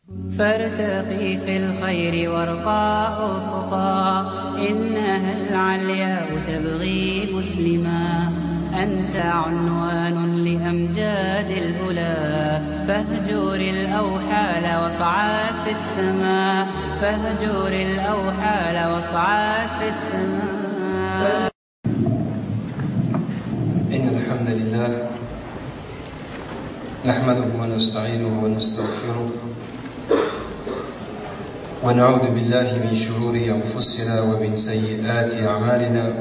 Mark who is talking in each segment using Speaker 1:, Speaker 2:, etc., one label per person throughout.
Speaker 1: فارتقي في الخير وارقى أفقا، إنها العلياء تبغي مسلما. أنت عنوان لأمجاد الأولى، فاهجر الأوحال واصعد في السماء، فاهجر الأوحال واصعد في السماء.
Speaker 2: إن الحمد لله نحمده ونستعينه ونستغفره، ونعوذ بالله من شرور أنفسنا ومن سيئات أعمالنا.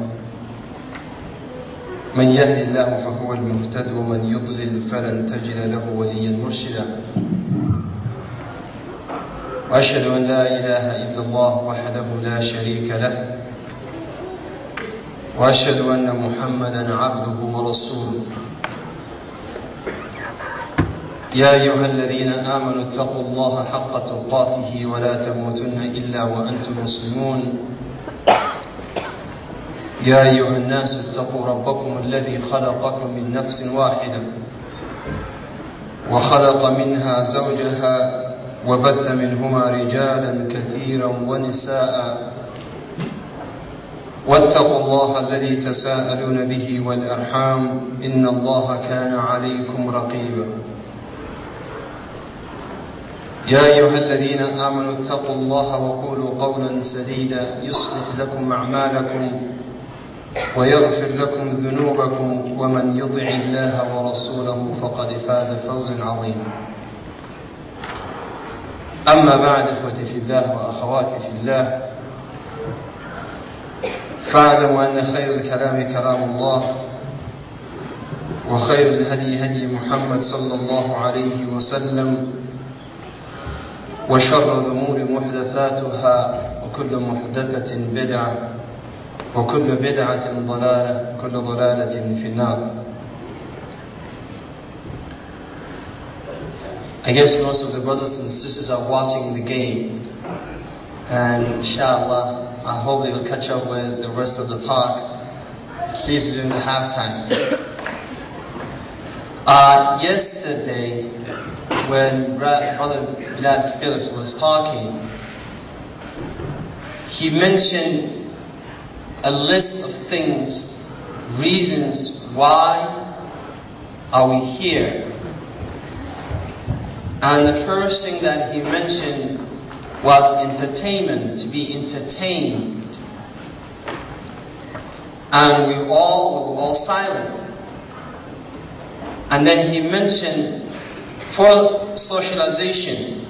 Speaker 2: من يهد الله فهو المهتد، ومن يضلل فلن تجد له وليا مرشدا. وأشهد أن لا إله إلا الله وحده لا شريك له، وأشهد أن محمدا عبده ورسوله. يا أيها الذين آمنوا اتقوا الله حق تقاته ولا تموتن إلا وأنتم مسلمون. يا أيها الناس اتقوا ربكم الذي خلقكم من نفس واحدة، وخلق منها زوجها، وبث منهما رجالا كثيرا ونساء. واتقوا الله الذي تساءلون به والأرحام، إن الله كان عليكم رقيبا. يا أيها الذين آمنوا اتقوا الله وقولوا قولا سديدا يصلح لكم أعمالكم ويغفر لكم ذنوبكم، ومن يطع الله ورسوله فقد فاز فوزا عظيما. أما بعد، إخوتي في الله وأخواتي في الله، فاعلموا أن خير الكلام كلام الله، وخير الهدي هدي محمد صلى الله عليه وسلم، وشر الأمور محدثاتها، وكل محدثة بدعة، وكل بدعة ضلالة، وكل ضلالة في النار. I guess most of the brothers and sisters are watching the game, and inshallah, I hope they will catch up with the rest of the talk, at least during the halftime. Yesterday, when Brother Bilal Phillips was talking, he mentioned a list of things, reasons why are we here. And the first thing that he mentioned was entertainment, to be entertained. And we were all silent. And then he mentioned for socialization,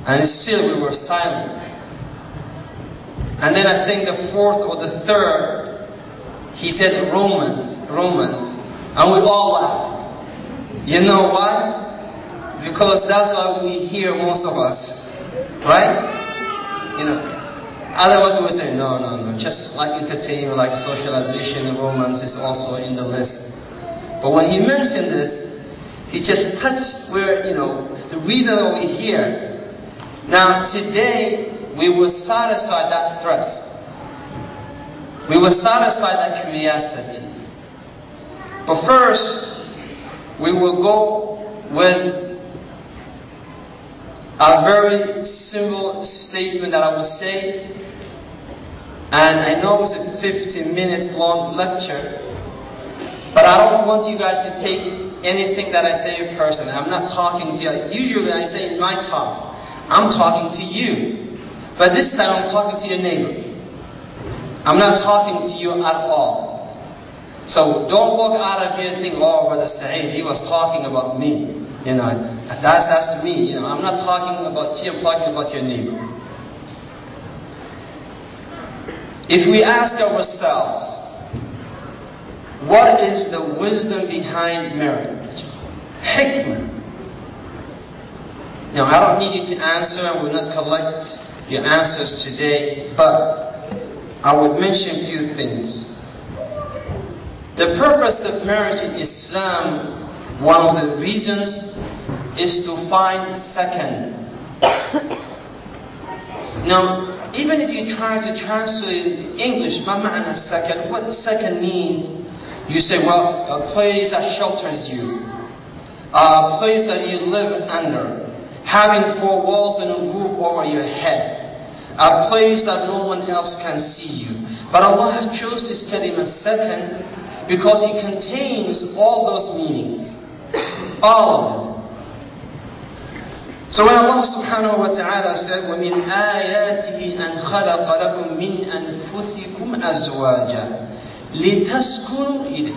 Speaker 2: and still we were silent. And then I think the fourth or the third, he said romance, and we all laughed. You know why? Because that's why we hear, most of us, right? You know, otherwise we would say no, just like entertainment, like socialization and romance is also in the list. But when he mentioned this, he just touched where, you know, the reason why we're here. Now today, we will satisfy that thirst. We will satisfy that curiosity. But first, we will go with a very simple statement that I will say. And I know it's a 15 minutes long lecture, but I don't want you guys to take anything that I say personally. I'm not talking to you. Usually I say in my talks, I'm talking to you. But this time I'm talking to your neighbor. I'm not talking to you at all. So don't walk out of here thinking, oh, Brother Saeed, he was talking about me. You know, that's me. You know, I'm not talking about you, I'm talking about your neighbor. If we ask ourselves, what is the wisdom behind marriage? Hikmah. Now, I don't need you to answer, and we'll not collect your answers today, but I would mention a few things. The purpose of marriage in Islam, one of the reasons, is to find a second. Now, even if you try to translate it into English, ma ma'na second, what second means, you say, well, a place that shelters you, a place that you live under. having 4 walls and a roof over your head, a place that no one else can see you. But Allah chose this kalima second because it contains all those meanings, all of them. So when Allah subhanahu wa ta'ala said, وَمِنْ آيَاتِهِ أَنْ خَلَقَ لَكُم مِّنْ أَنفُسِكُمْ أَزْوَاجًا لِتَسْكُنُوا إِلَيْهِ.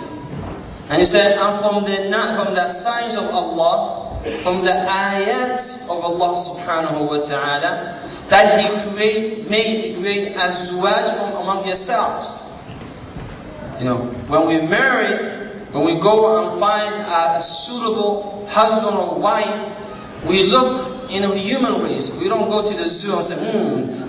Speaker 2: And he said, and from the signs of Allah, from the ayats of Allah subhanahu wa ta'ala, that He made azwaj from among yourselves. You know, when we marry, when we go and find a suitable husband or wife, we look in a human race. We don't go to the zoo and say,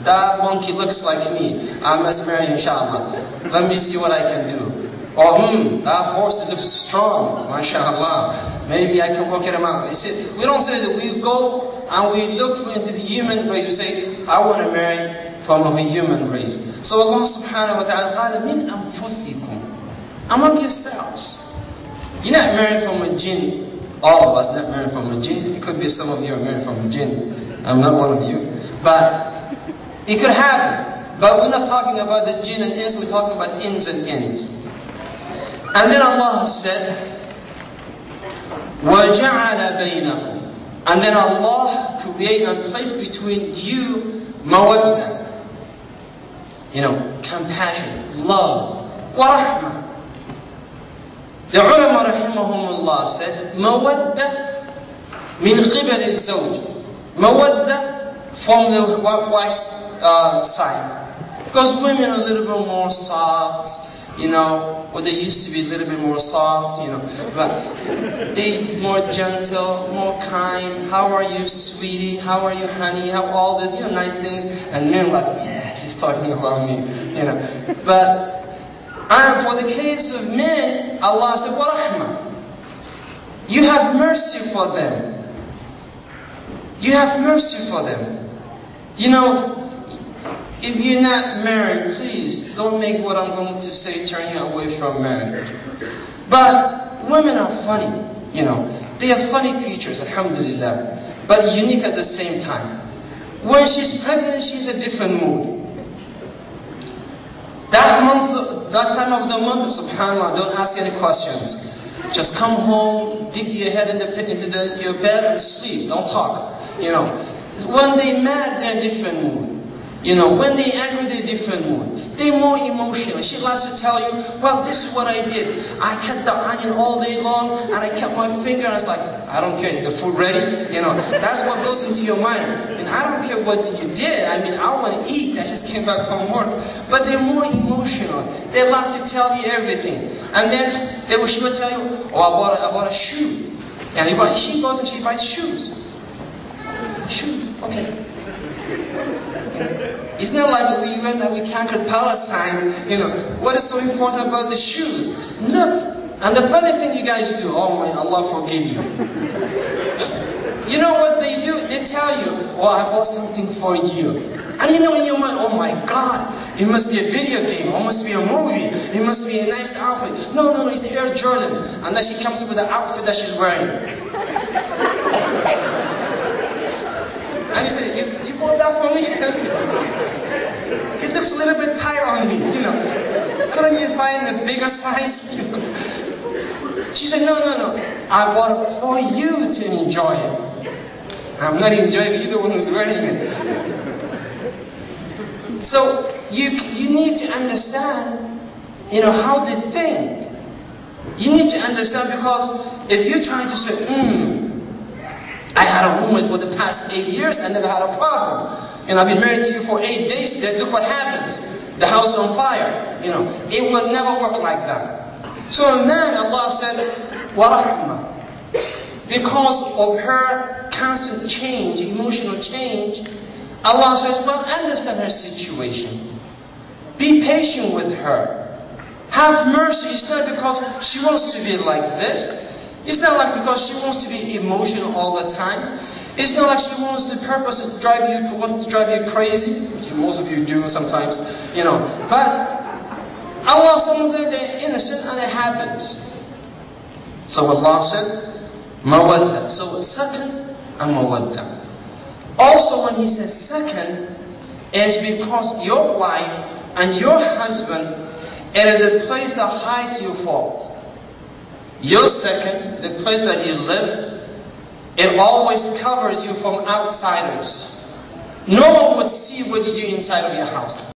Speaker 2: that monkey looks like me, I must marry inshallah. Let me see what I can do. Or, that horse looks strong, mashallah. Maybe I can work it out. We don't say that. We go and we look into the human race. We say, I want to marry from a human race. So Allah subhanahu wa ta'ala قال مِنْ أَنفُسِكُمْ, among yourselves. You're not married from a jinn. All of us not married from a jinn. It could be some of you are married from a jinn. I'm not one of you. But it could happen. But we're not talking about the jinn and ins. We're talking about ins and ins. And then Allah said, وَجَعَلَ بَيْنَكُمْ, and then Allah created and placed between you mawaddah, you know, compassion, love, wa rahmah. The ulama rahimahumullah said, mawaddah min qibal al-zawj, mawaddah from the wife's side. Because women are a little bit more soft, you know, or they used to be a little bit more soft, you know, but they more gentle, more kind. How are you, sweetie? How are you, honey? How all this, you know, nice things. And men like, yeah, she's talking about me, you know. But for the case of men, Allah said, wa rahmah. You have mercy for them. You have mercy for them. You know, if you're not married, please don't make what I'm going to say turn you away from marriage. But women are funny, you know. They are funny creatures, alhamdulillah, but unique at the same time. When she's pregnant, she's a different mood. That time of the month, subhanAllah, don't ask any questions. Just come home, dig your head into your bed and sleep. Don't talk, you know. When they're mad, they're a different mood. You know, when they angry, they're different mood. They're more emotional. She likes to tell you, well, this is what I did. I kept the onion all day long, and I kept my finger, and I was like, I don't care, is the food ready? You know, that's what goes into your mind. And I don't care what you did. I mean, I want to eat. I just came back from work. But they're more emotional. They like to tell you everything. And then she will tell you, oh, I bought a shoe. And she goes and she buys shoes. Shoe, okay. It's not like we went and we conquered Palestine, you know. What is so important about the shoes? Look, and the funny thing you guys do, oh my, Allah forgive you. You know what they do? They tell you, oh, I bought something for you. And you know in your mind, oh my God, it must be a video game, or it must be a movie, it must be a nice outfit. No, it's Air Jordan. And then she comes up with the outfit that she's wearing. And you say, you bought that for me? It looks a little bit tight on me, you know. Couldn't you find a bigger size? She said, no. I bought it for you to enjoy it. I'm not enjoying it, you're the one who's wearing it. So you need to understand, you know, how they think. You need to understand, because if you're trying to say, I had a roommate for the past 8 years, I never had a problem. And I've been married to you for 8 days, then look what happens. The house is on fire. You know, it will never work like that. So a man, Allah said, وَرَحْمَةً, because of her constant change, emotional change, Allah says, well, understand her situation. Be patient with her. Have mercy. It's not because she wants to be like this. It's not like because she wants to be emotional all the time. It's not like she wants to purposely drive you crazy, which most of you do sometimes, you know. But Allah, some of them, they're innocent and it happens. So Allah said, mawaddah. So second, and mawaddah. also when he says second, it's because your wife and your husband, it is a place that hides your fault. Your second, the place that you live, it always covers you from outsiders. No one would see what you do inside of your house.